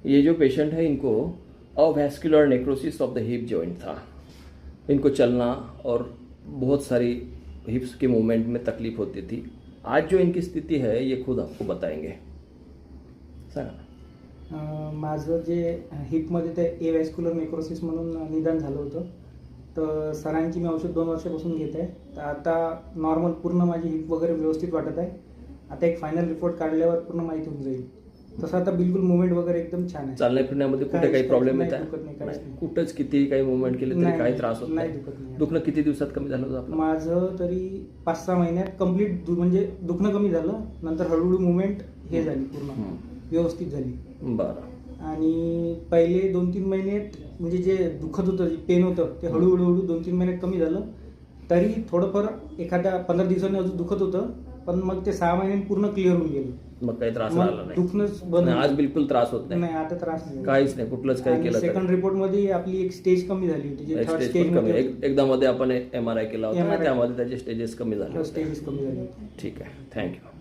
ये जो पेशेंट है इनको avascular necrosis of the hip joint था। इनको चलना और बहुत सारी हिप्स के मूवमेंट में तकलीफ होती थी। आज जो इनकी स्थिति है ये खुद आपको बताएंगे। सांगा। माझं जे हिपमध्ये ते एव्हॅस्क्युलर नेक्रोसिस म्हणून निदान झालं होतं, तर सरांची मी औषध 2 वर्षापासून घेत आहे. तर आता नॉर्मल पूर्ण माझी हिप वगैरे व्यवस्थित वाटत आहे. आता एक फायनल रिपोर्ट काढल्यावर पूर्ण माहिती होऊन जाईल. तसं आता बिलकुल मुवमेंट वगैरे एकदम छान आहे. चालण्या फिरण्यामध्ये कुठे काही प्रॉब्लेम येत आहे? कुठंच किती काही मुवमेंट केले तरी काही त्रास होत नाही. नाही? दुखणं किती दिवसात कमी झालं होतं आपलं? माझं तरी 5-6 महिन्यात कम्प्लीट म्हणजे दुखणं कमी झालं. नंतर हळूहळू मुवमेंट हे झाली, पूर्ण व्यवस्थित झाली. बरं. आणि पहिले 2-3 महिन्यात म्हणजे जे दुखत होतं, जे पेन होतं, ते हळूहळू 2-3 महिन्यात कमी झालं. तरी थोडंफार एखाद्या 15 दिवसांनी अजून दुखत होतं, पण मग ते 6 महिन्यांनी पूर्ण क्लिअर होऊन गेलं. मग काही त्रास झाला नाही? दुखणंच बंद. आज बिलकुल त्रास होत नाही? नाही, आता त्रास नाही, काहीच नाही. कुठलंच काही केलं? सेकंड रिपोर्ट मध्ये आपली एक स्टेज कमी झाली होती, जे थर्ड स्टेज कमी. एकदा मध्ये आपण MRI केला होता, MRI. त्यामध्ये त्याचे स्टेजेस कमी झाले. स्टेजेस कमी झाले. ठीक आहे, थँक्यू.